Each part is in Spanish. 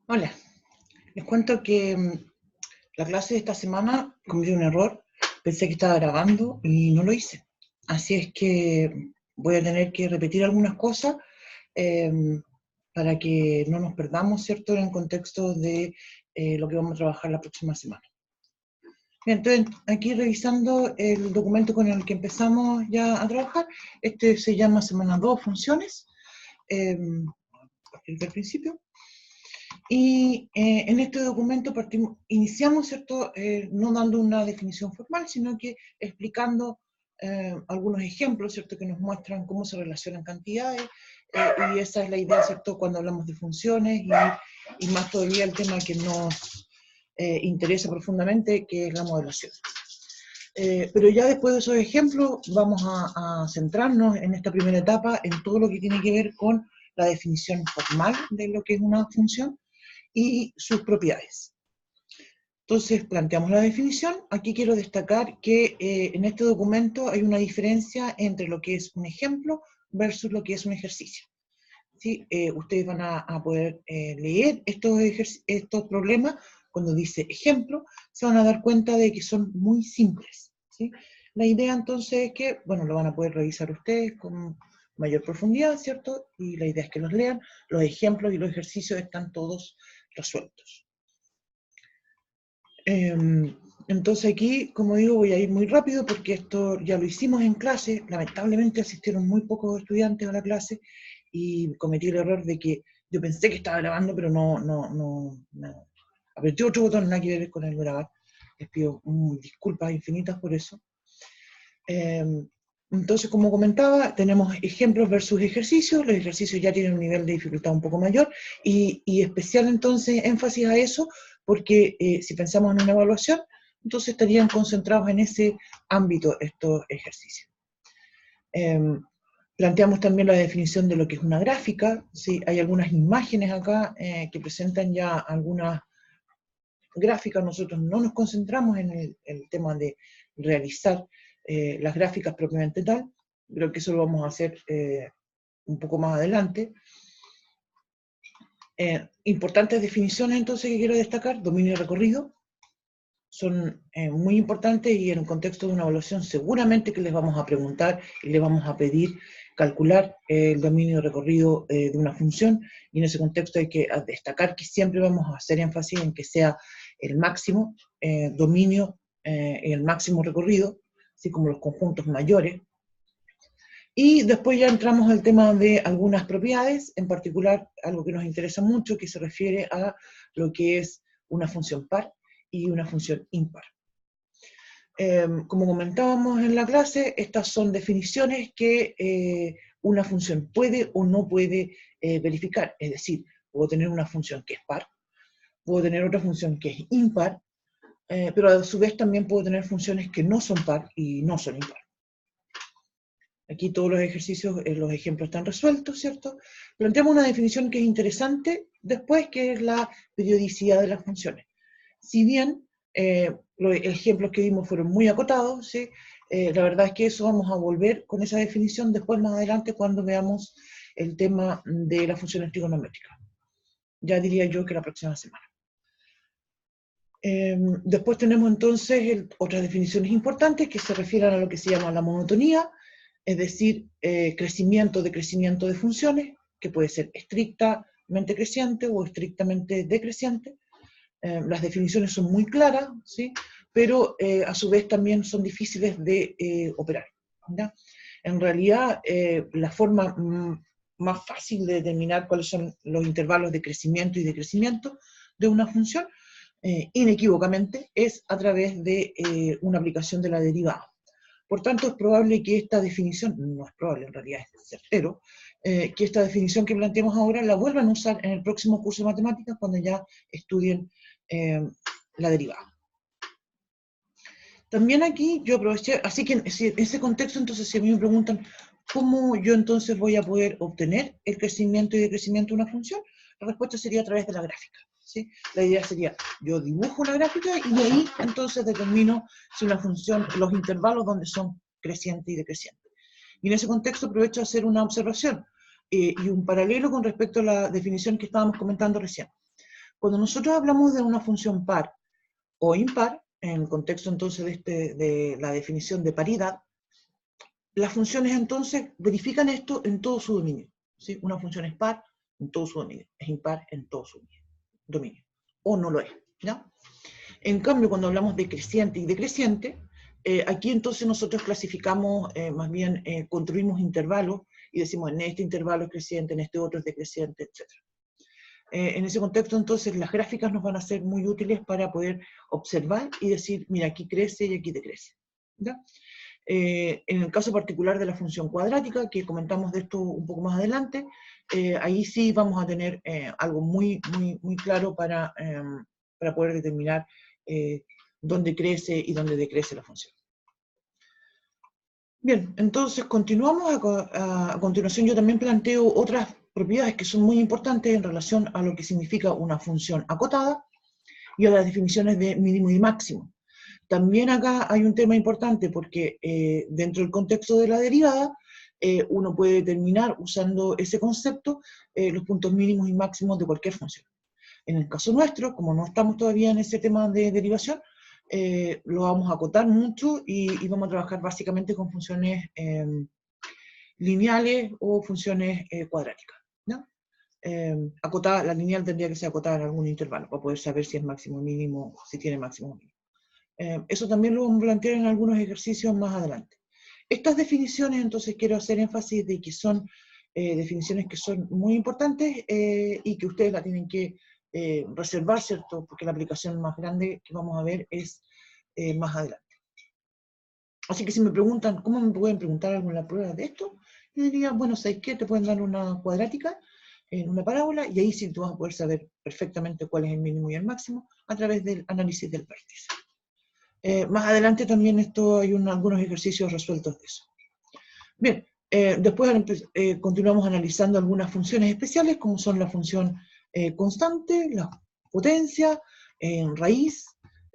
Hola, les cuento que la clase de esta semana cometí un error. Pensé que estaba grabando y no lo hice. Así es que voy a tener que repetir algunas cosas eh, para que no nos perdamos, ¿cierto?, en el contexto de lo que vamos a trabajar la próxima semana. Bien, entonces aquí revisando el documento con el que empezamos ya a trabajar, este se llama Semana 2, Funciones, a partir del principio. Y en este documento iniciamos, ¿cierto?, no dando una definición formal, sino que explicando algunos ejemplos, ¿cierto?, que nos muestran cómo se relacionan cantidades, y esa es la idea, ¿cierto?, cuando hablamos de funciones, y más todavía el tema que nos interesa profundamente, que es la modelación. Pero ya después de esos ejemplos vamos a centrarnos en esta primera etapa en todo lo que tiene que ver con la definición formal de lo que es una función y sus propiedades. Entonces planteamos la definición. Aquí quiero destacar que en este documento hay una diferencia entre lo que es un ejemplo versus lo que es un ejercicio. ¿Sí? Ustedes van a poder leer estos problemas. Cuando dice ejemplo, se van a dar cuenta de que son muy simples, ¿sí? La idea entonces es que, bueno, lo van a poder revisar ustedes con mayor profundidad, ¿cierto? Y la idea es que los lean. Los ejemplos y los ejercicios están todos resueltos. Entonces aquí, como digo, voy a ir muy rápido porque esto ya lo hicimos en clase. Lamentablemente asistieron muy pocos estudiantes a la clase y cometí el error de que yo pensé que estaba grabando, pero no. Apreté otro botón, nada que ver con el grabar. Les pido disculpas infinitas por eso. Entonces, como comentaba, tenemos ejemplos versus ejercicios. Los ejercicios ya tienen un nivel de dificultad un poco mayor y especial entonces énfasis a eso, porque si pensamos en una evaluación, entonces estarían concentrados en ese ámbito estos ejercicios. Planteamos también la definición de lo que es una gráfica. ¿Sí? Hay algunas imágenes acá que presentan ya algunas gráficas. Nosotros no nos concentramos en el tema de realizar las gráficas propiamente tal, creo que eso lo vamos a hacer un poco más adelante. Importantes definiciones entonces que quiero destacar: dominio y recorrido, son muy importantes, y en el contexto de una evaluación seguramente que les vamos a preguntar y les vamos a pedir calcular el dominio y recorrido de una función, y en ese contexto hay que destacar que siempre vamos a hacer énfasis en que sea el máximo dominio y el máximo recorrido, así como los conjuntos mayores. Y después ya entramos al tema de algunas propiedades, en particular algo que nos interesa mucho, que se refiere a lo que es una función par y una función impar. Como comentábamos en la clase, estas son definiciones que una función puede o no puede verificar. Es decir, puedo tener una función que es par, puedo tener otra función que es impar, pero a su vez también puedo tener funciones que no son par y no son impar. Aquí todos los ejercicios, los ejemplos están resueltos, ¿cierto? Planteamos una definición que es interesante después, que es la periodicidad de las funciones. Si bien los ejemplos que dimos fueron muy acotados, ¿sí? La verdad es que eso vamos a volver con esa definición después, más adelante, cuando veamos el tema de las funciones trigonométricas. Ya diría yo que la próxima semana. Después tenemos entonces otras definiciones importantes que se refieren a lo que se llama la monotonía, es decir, crecimiento, decrecimiento de funciones, que puede ser estrictamente creciente o estrictamente decreciente. Las definiciones son muy claras, ¿sí? Pero a su vez también son difíciles de operar, ¿ya? En realidad, la forma más fácil de determinar cuáles son los intervalos de crecimiento y decrecimiento de una función, inequívocamente, es a través de una aplicación de la derivada. Por tanto, es probable que esta definición, no es probable, en realidad es certero, que esta definición que planteamos ahora la vuelvan a usar en el próximo curso de matemáticas cuando ya estudien la derivada. También aquí yo aproveché, así que en ese contexto, entonces, si a mí me preguntan cómo yo entonces voy a poder obtener el crecimiento y decrecimiento de una función, la respuesta sería a través de la gráfica, ¿sí? La idea sería, yo dibujo una gráfica y de ahí entonces determino si una función, los intervalos donde son creciente y decreciente. Y en ese contexto aprovecho a hacer una observación y un paralelo con respecto a la definición que estábamos comentando recién. Cuando nosotros hablamos de una función par o impar, en el contexto entonces de la definición de paridad, las funciones entonces verifican esto en todo su dominio. ¿Sí? Una función es par en todo su dominio, es impar en todo su dominio, o no lo es. ¿Ya? En cambio, cuando hablamos de creciente y decreciente, aquí entonces nosotros clasificamos, más bien construimos intervalos y decimos en este intervalo es creciente, en este otro es decreciente, etc. En ese contexto, entonces, las gráficas nos van a ser muy útiles para poder observar y decir, mira, aquí crece y aquí decrece. ¿Ya? En el caso particular de la función cuadrática, que comentamos de esto un poco más adelante, ahí sí vamos a tener algo muy claro para poder determinar dónde crece y dónde decrece la función. Bien, entonces continuamos. A continuación yo también planteo otras propiedades que son muy importantes en relación a lo que significa una función acotada y a las definiciones de mínimo y máximo. También acá hay un tema importante porque dentro del contexto de la derivada, uno puede determinar usando ese concepto los puntos mínimos y máximos de cualquier función. En el caso nuestro, como no estamos todavía en ese tema de derivación, lo vamos a acotar mucho y vamos a trabajar básicamente con funciones lineales o funciones cuadráticas. ¿No? Acotada, la lineal tendría que ser acotada en algún intervalo para poder saber si es máximo o mínimo, si tiene máximo o mínimo. Eso también lo vamos a plantear en algunos ejercicios más adelante. Estas definiciones, entonces, quiero hacer énfasis de que son definiciones que son muy importantes y que ustedes la tienen que reservar, ¿cierto? Porque la aplicación más grande que vamos a ver es más adelante. Así que si me preguntan, ¿cómo me pueden preguntar algo en la prueba de esto? Yo diría, bueno, ¿sabes qué? Te pueden dar una cuadrática en una parábola y ahí sí tú vas a poder saber perfectamente cuál es el mínimo y el máximo a través del análisis del vértice. Más adelante también hay algunos ejercicios resueltos de eso. Bien, después continuamos analizando algunas funciones especiales, como son la función constante, la potencia, raíz,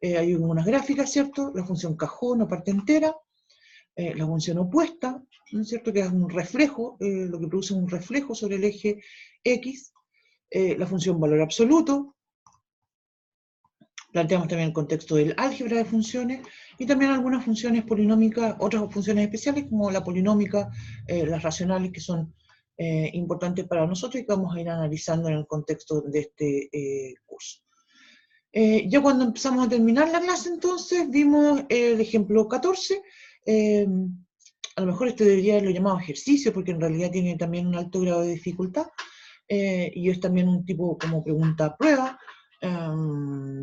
hay unas gráficas, ¿cierto? La función cajón o parte entera, la función opuesta, ¿no es cierto? Que es un reflejo, lo que produce un reflejo sobre el eje X, la función valor absoluto. Planteamos también el contexto del álgebra de funciones y también algunas funciones polinómicas, otras funciones especiales como la polinómica, las racionales que son importantes para nosotros y que vamos a ir analizando en el contexto de este curso. Ya cuando empezamos a terminar la clase entonces vimos el ejemplo 14, a lo mejor este debería haberlo llamado ejercicio porque en realidad tiene también un alto grado de dificultad y es también un tipo como pregunta-prueba.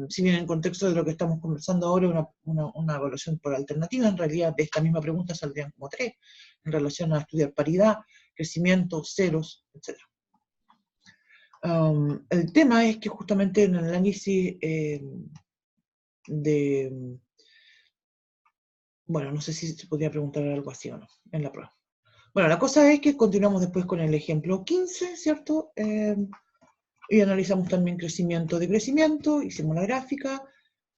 Si bien en el contexto de lo que estamos conversando ahora, una evaluación por alternativa, en realidad de esta misma pregunta saldrían como 3, en relación a estudiar paridad, crecimiento, ceros, etc. El tema es que justamente en el análisis bueno, no sé si se podría preguntar algo así o no, en la prueba. Bueno, la cosa es que continuamos después con el ejemplo 15, ¿cierto? Y analizamos también crecimiento de crecimiento, hicimos la gráfica,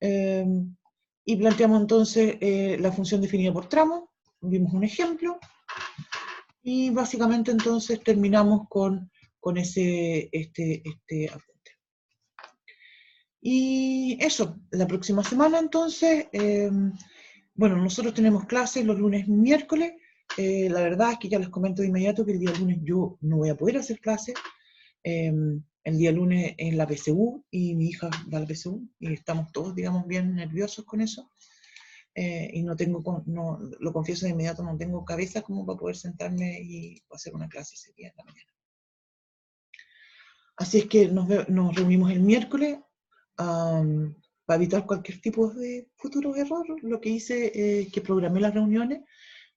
y planteamos entonces la función definida por tramo, vimos un ejemplo, y básicamente entonces terminamos con este apunte. Y eso, la próxima semana entonces, bueno, nosotros tenemos clases los lunes y miércoles, la verdad es que ya les comento de inmediato que el día lunes yo no voy a poder hacer clases, el día lunes en la PSU y mi hija va a la PSU y estamos todos, digamos, bien nerviosos con eso. Y no tengo, lo confieso de inmediato, no tengo cabeza como para poder sentarme y hacer una clase ese día en la mañana. Así es que nos reunimos el miércoles para evitar cualquier tipo de futuro error. Lo que hice es que programé las reuniones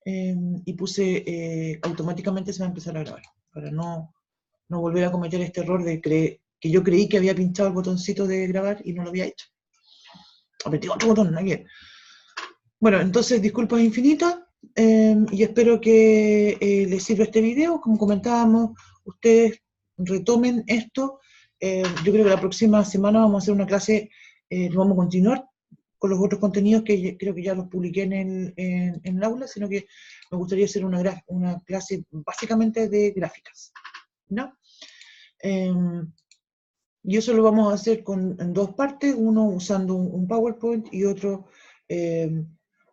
y puse automáticamente se va a empezar a grabar para no volver a cometer este error de que yo creí que había pinchado el botoncito de grabar y no lo había hecho. Apretí otro botón, nadie. Bueno, entonces disculpas infinitas y espero que les sirva este video. Como comentábamos, ustedes retomen esto. Yo creo que la próxima semana vamos a hacer una clase, vamos a continuar con los otros contenidos que creo que ya los publiqué en el aula, sino que me gustaría hacer una clase básicamente de gráficas, ¿no? Y eso lo vamos a hacer en dos partes, uno usando un PowerPoint y otro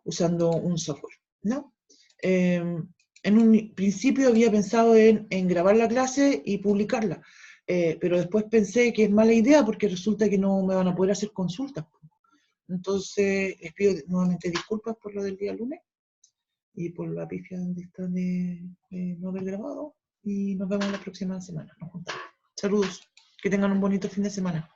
usando un software, ¿no? En un principio había pensado en grabar la clase y publicarla, pero después pensé que es mala idea porque resulta que no me van a poder hacer consultas. Entonces, les pido nuevamente disculpas por lo del día lunes y por la pifia donde está de no haber grabado. Y nos vemos la próxima semana. Nos juntamos. Saludos. Que tengan un bonito fin de semana.